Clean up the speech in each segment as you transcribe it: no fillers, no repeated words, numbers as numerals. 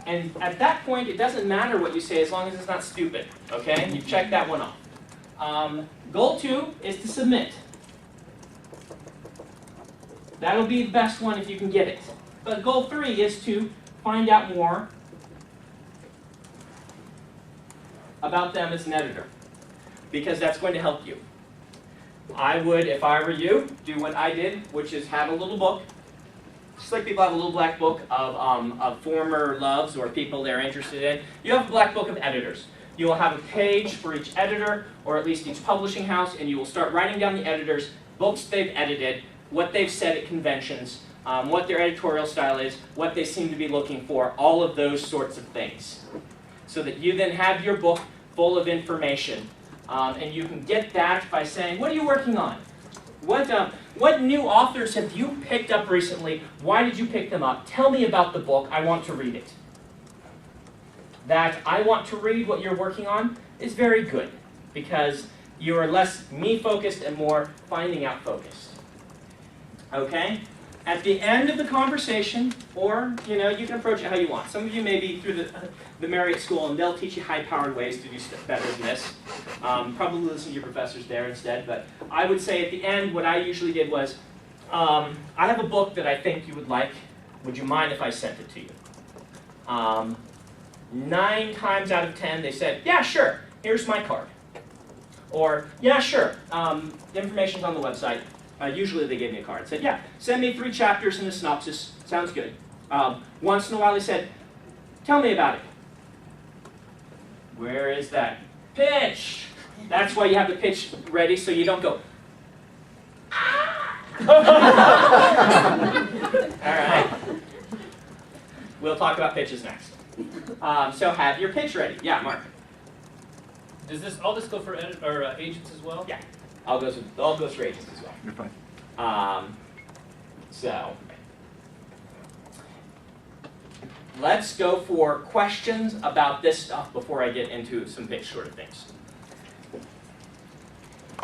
And at that point, it doesn't matter what you say as long as it's not stupid. Okay? You've checked that one off. Goal 2 is to submit. That'll be the best one if you can get it. But goal 3 is to find out more about them as an editor, because that's going to help you. I would, if I were you, do what I did, which is have a little book. Just like people have a little black book of former loves or people they're interested in, you have a black book of editors. You will have a page for each editor, or at least each publishing house, and you will start writing down the editors, books they've edited, what they've said at conventions, what their editorial style is, what they seem to be looking for, all of those sorts of things. So that you then have your book full of information. And you can get that by saying, what are you working on? What new authors have you picked up recently? Why did you pick them up? Tell me about the book. I want to read it. That I want to read what you're working on is very good, because you are less me-focused and more finding out focused. Okay? At the end of the conversation, or you can approach it how you want. Some of you may be through the Marriott School, and they'll teach you high-powered ways to do stuff better than this. Probably listen to your professors there instead. But I would say at the end, what I usually did was, I have a book that I think you would like. Would you mind if I sent it to you? 9 times out of 10, they said, yeah, sure. Here's my card. Or, yeah, sure. The information's on the website. Usually they gave me a card. Said, yeah, send me 3 chapters and a synopsis. Sounds good. Once in a while they said, tell me about it. Where is that? Pitch! That's why you have the pitch ready, so you don't go, all right. We'll talk about pitches next. So have your pitch ready. Yeah, Mark. Does all this go for agents as well? Yeah. All goes for agents as well. You're fine. So let's go for questions about this stuff before I get into some pitch sort of things.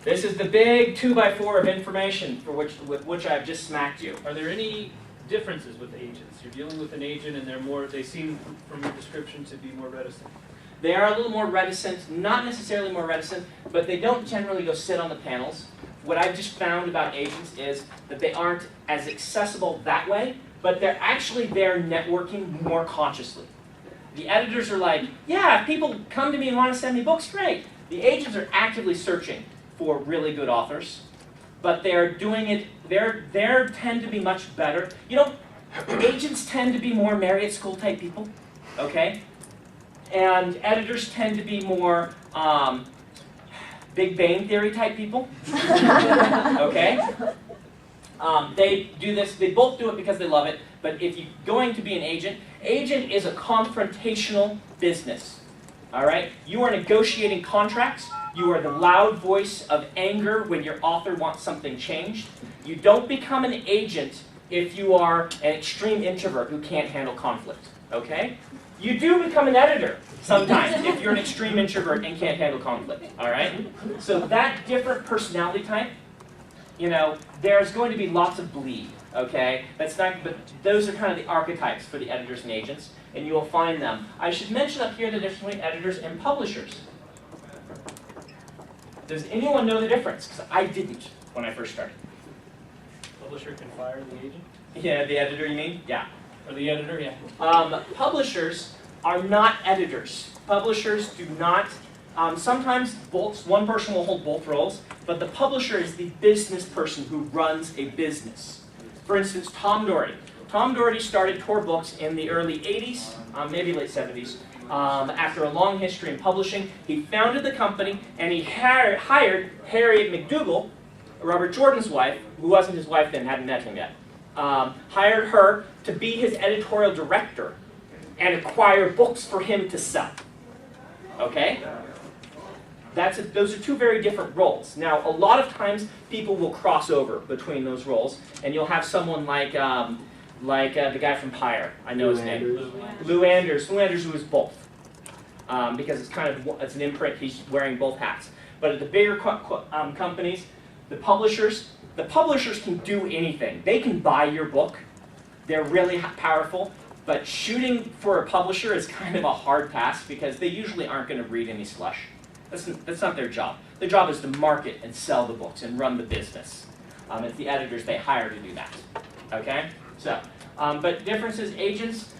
This is the big 2x4 of information with which I've just smacked you. Are there any differences with agents? You're dealing with an agent, and they seem from your description to be more reticent. They are a little more reticent, not necessarily more reticent, but they don't generally go sit on the panels. What I've just found about agents is that they aren't as accessible that way, but they're actually there networking more consciously. The editors are like, yeah, if people come to me and want to send me books, great. The agents are actively searching for really good authors, but they're doing it, they tend to be much better. Agents tend to be more Marriott School type people, okay? And editors tend to be more Big Bang Theory type people, okay? They do this, they both do it because they love it, but if you're going to be an agent is a confrontational business, all right? You are negotiating contracts. You are the loud voice of anger when your author wants something changed. You don't become an agent if you are an extreme introvert who can't handle conflict, okay? You do become an editor sometimes if you're an extreme introvert and can't handle conflict, all right? So that different personality type, there's going to be lots of bleed, okay? But those are kind of the archetypes for the editors and agents, and you will find them. I should mention up here the difference between editors and publishers. Does anyone know the difference? Because I didn't when I first started. Publisher can fire the agent? Yeah, the editor, you mean? Yeah. Or the editor, yeah. Publishers are not editors. Publishers do not, sometimes one person will hold both roles, but the publisher is the business person who runs a business. For instance, Tom Doherty. Tom Doherty started Tor Books in the early 80s, maybe late 70s. After a long history in publishing, he founded the company, and he hired Harriet McDougall, Robert Jordan's wife, who wasn't his wife then, hadn't met him yet, hired her to be his editorial director and acquire books for him to sell. Okay? Those are 2 very different roles. Now, a lot of times, people will cross over between those roles, and you'll have someone like the guy from Pyre. I know his name. Lou Anders. Lou Anders, who is both. Because it's an imprint, he's wearing both hats. But at the bigger companies, the publishers can do anything. They can buy your book. They're really powerful. But shooting for a publisher is kind of a hard pass because they usually aren't going to read any slush. That's not their job. Their job is to market and sell the books and run the business. It's the editors they hire to do that. Okay? So, but differences, agents.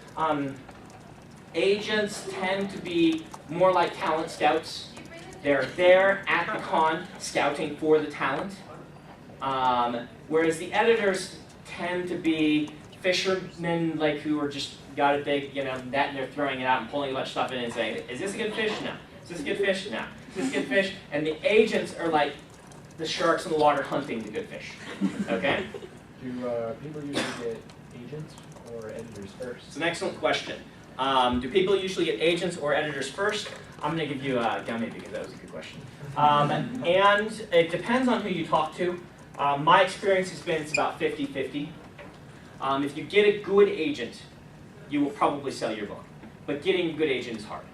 Agents tend to be more like talent scouts. They're there at the con scouting for the talent. Whereas the editors tend to be fishermen, like who are just got a big, net and they're throwing it out and pulling a bunch of stuff in and saying, "Is this a good fish? No. Is this a good fish? No. Is this a good fish?" And the agents are like the sharks in the water hunting the good fish. Okay? Do people usually get agents or editors first? It's an excellent question. Do people usually get agents or editors first? I'm going to give you a dummy because that was a good question. And it depends on who you talk to. My experience has been it's about 50-50. If you get a good agent, you will probably sell your book. But getting a good agent is hard.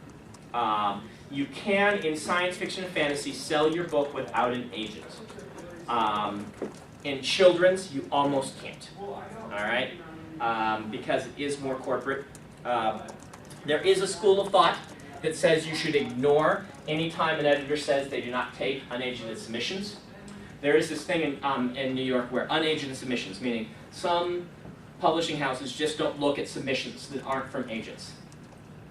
You can, in science fiction and fantasy, sell your book without an agent. In children's, you almost can't. All right? Because it is more corporate. There is a school of thought that says you should ignore any time an editor says they do not take unagented submissions. There is this thing in New York where unagented submissions, meaning some publishing houses just don't look at submissions that aren't from agents.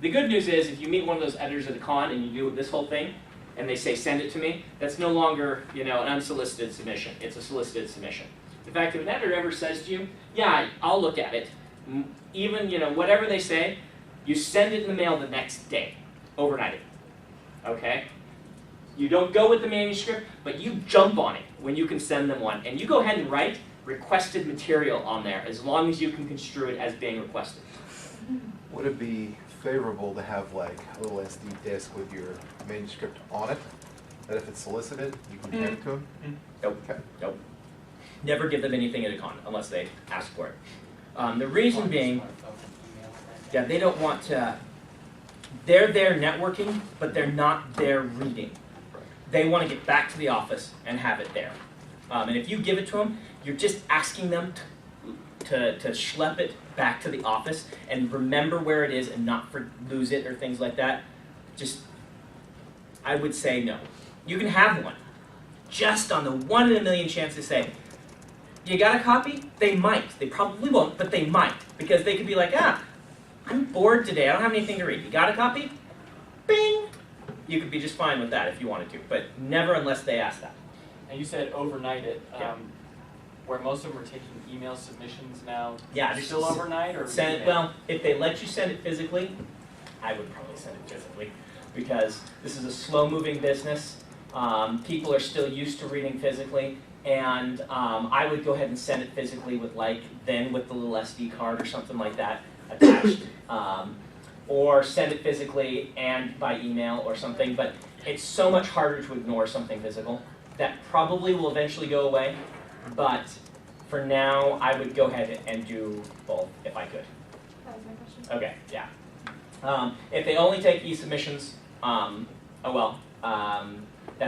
The good news is if you meet one of those editors at a con and you do this whole thing and they say send it to me, that's no longer an unsolicited submission. It's a solicited submission. In fact, if an editor ever says to you, yeah, I'll look at it, even whatever they say, you send it in the mail the next day, overnight it. Okay? You don't go with the manuscript, but you jump on it when you can send them one. And you go ahead and write requested material on there, as long as you can construe it as being requested. Would it be favorable to have like a little SD disk with your manuscript on it? That if it's solicited, you can hand it to them? Nope. Okay. Nope. Never give them anything at a con unless they ask for it. The reason being, yeah, they don't want to. They're there networking, but they're not there reading. They want to get back to the office and have it there. And if you give it to them, you're just asking them to schlep it back to the office and remember where it is and not lose it or things like that. Just, I would say no. You can have one. Just on the 1 in a million chance to say, you got a copy? They might. They probably won't, but they might. Because they could be like, I'm bored today. I don't have anything to read. You got a copy? Bing! You could be just fine with that if you wanted to, but never unless they ask that. And you said overnight it, Yeah. where most of them are taking email submissions now. Yeah, just still overnight or send it. email? Well, if they let you send it physically, I would probably send it physically because this is a slow-moving business. People are still used to reading physically, and I would go ahead and send it physically with with the little SD card or something like that attached. Or send it physically and by email or something, but it's so much harder to ignore something physical. That probably will eventually go away, but for now, I would go ahead and do both if I could. That was my question. Okay, yeah. If they only take e-submissions, that's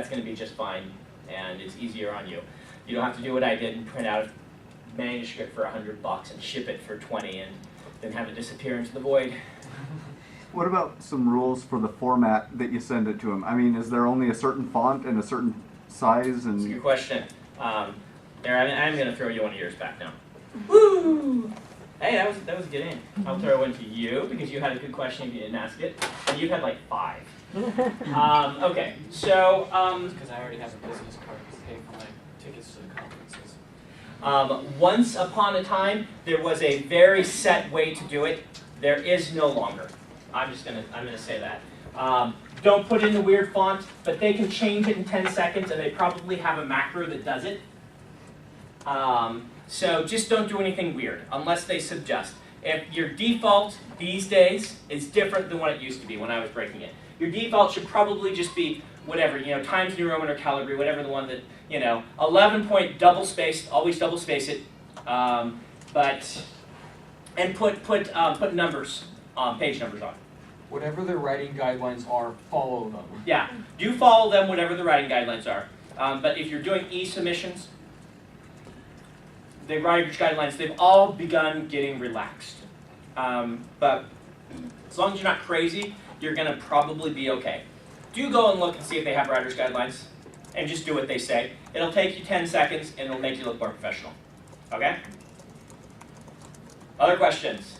going to be just fine, and it's easier on you. You don't have to do what I did and print out a manuscript for $100 and ship it for 20 and then have it disappear into the void. What about some rules for the format that you send it to them? I mean, is there only a certain font and a certain size? That's a good And question. I'm going to throw you one of yours back now. Woo! Hey, that was a good in. I'll throw one to you because you had a good question if you didn't ask it. And you've had like 5. Okay, so Because I already have a business card to pay for my tickets to the conferences. once upon a time, there was a very set way to do it. There is no longer. I'm gonna say that. Don't put in the weird font, but they can change it in 10 seconds, and they probably have a macro that does it. So just don't do anything weird unless they suggest. If your default these days is different than what it used to be when I was breaking it. Your default should probably just be whatever, Times New Roman or Calibri, whatever the one that, 11 point double spaced, always double space it, and put numbers, page numbers on. Whatever the writing guidelines are, follow them. Yeah, do follow them, whatever the writing guidelines are. But if you're doing e-submissions, the writer's guidelines, they've all begun getting relaxed. But as long as you're not crazy, you're gonna probably be okay. Do go and look and see if they have writer's guidelines, and just do what they say. It'll take you 10 seconds, and it'll make you look more professional. Okay? Other questions?